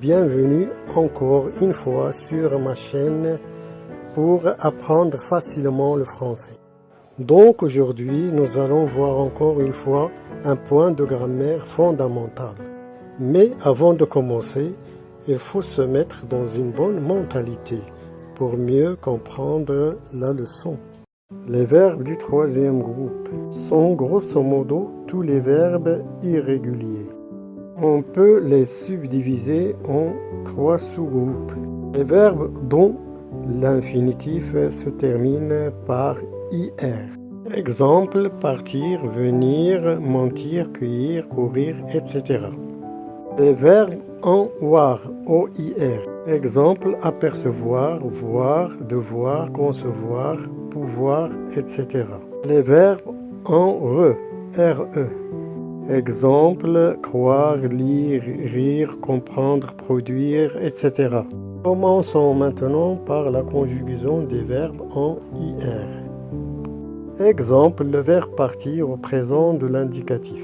bienvenue encore une fois sur ma chaîne pour apprendre facilement le français. Donc aujourd'hui, nous allons voir encore une fois un point de grammaire fondamental. Mais avant de commencer, il faut se mettre dans une bonne mentalité pour mieux comprendre la leçon. Les verbes du troisième groupe sont grosso modo tous les verbes irréguliers. On peut les subdiviser en trois sous-groupes. Les verbes dont l'infinitif se termine par IR. Exemple, partir, venir, mentir, cueillir, courir, etc. Les verbes en OIR, OIR. Exemple, apercevoir, voir, devoir, concevoir, pouvoir, etc. Les verbes en RE, RE. Exemple, croire, lire, rire, comprendre, produire, etc. Commençons maintenant par la conjugaison des verbes en IR. Exemple, le verbe partir au présent de l'indicatif.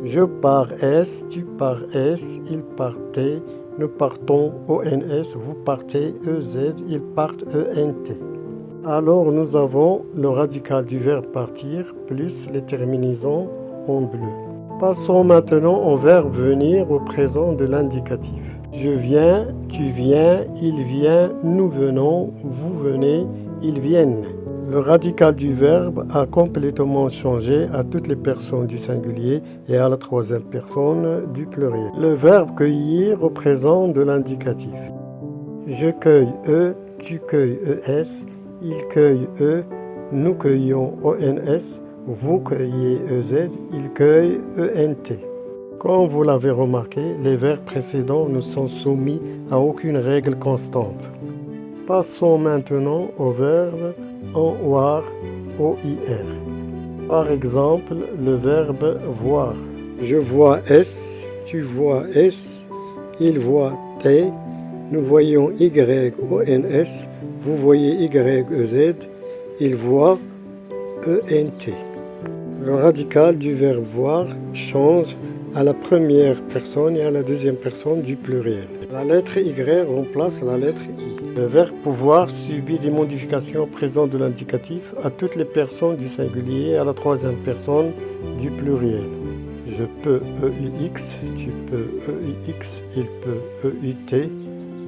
Je pars S, tu pars S, il partait, nous partons ONS, vous partez EZ, ils partent ENT. Alors nous avons le radical du verbe partir plus les terminaisons en bleu. Passons maintenant au verbe venir au présent de l'indicatif. Je viens, tu viens, il vient, nous venons, vous venez, ils viennent. Le radical du verbe a complètement changé à toutes les personnes du singulier et à la troisième personne du pluriel. Le verbe cueillir au présent de l'indicatif. Je cueille E, tu cueilles ES, il cueille E, nous cueillons ONS, vous cueillez EZ, il cueille ENT. Comme vous l'avez remarqué, les verbes précédents ne sont soumis à aucune règle constante. Passons maintenant aux verbes en OIR, OIR. Par exemple, le verbe voir. Je vois S, tu vois S, il voit T, nous voyons Y, ONS, vous voyez Y, EZ, il voit ENT. Le radical du verbe voir change à la première personne et à la deuxième personne du pluriel. La lettre Y remplace la lettre I. Le verbe pouvoir subit des modifications au présent de l'indicatif à toutes les personnes du singulier et à la troisième personne du pluriel. Je peux EUX, tu peux EUX, il peut EUT,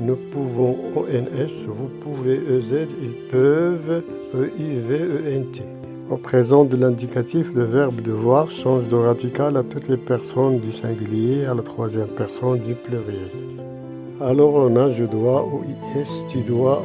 nous pouvons ONS, vous pouvez EZ, ils peuvent EUV, ENT. Au présent de l'indicatif, le verbe devoir change de radical à toutes les personnes du singulier et à la troisième personne du pluriel. Alors on a je dois, OIS, tu dois,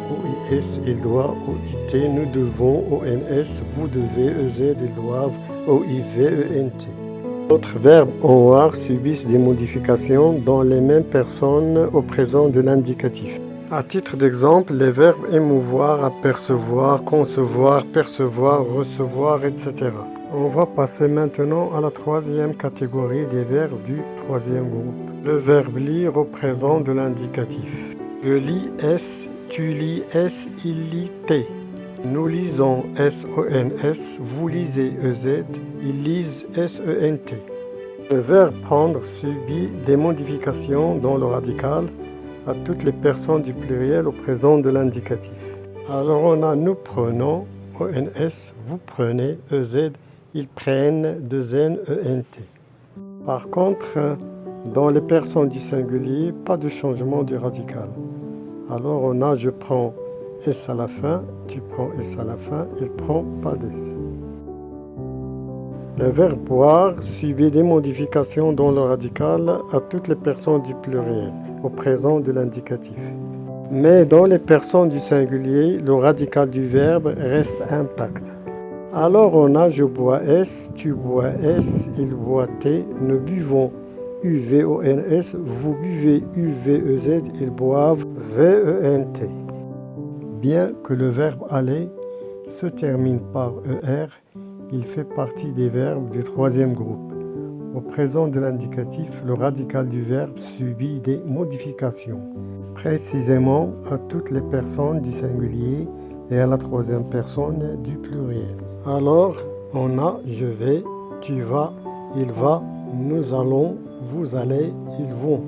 OIS, il doit, OIT, nous devons, ONS, vous devez, EZ, ils doivent, OIV, ENT. D'autres verbes en OIR subissent des modifications dans les mêmes personnes au présent de l'indicatif. À titre d'exemple, les verbes émouvoir, apercevoir, concevoir, percevoir, recevoir, etc. On va passer maintenant à la troisième catégorie des verbes du troisième groupe. Le verbe lire au présent de l'indicatif. Je lis S, tu lis S, il lit T. Nous lisons SONS, vous lisez EZ, ils lisent SENT. Le verbe prendre subit des modifications dans le radical à toutes les personnes du pluriel au présent de l'indicatif. Alors on a nous prenons, ONS, vous prenez, EZ, ils prennent, 2N, ENT. Par contre, dans les personnes du singulier, pas de changement du radical. Alors on a je prends S à la fin, tu prends S à la fin, il prend pas d'S. Le verbe boire subit des modifications dans le radical à toutes les personnes du pluriel au présent de l'indicatif. Mais dans les personnes du singulier, le radical du verbe reste intact. Alors on a je bois S, tu bois S, il boit T, nous buvons UVONS, vous buvez UVEZ, ils boivent VENT. Bien que le verbe aller se termine par ER, il fait partie des verbes du troisième groupe. Au présent de l'indicatif, le radical du verbe subit des modifications, précisément à toutes les personnes du singulier et à la troisième personne du pluriel. Alors, on a je vais, tu vas, il va, nous allons, vous allez, ils vont.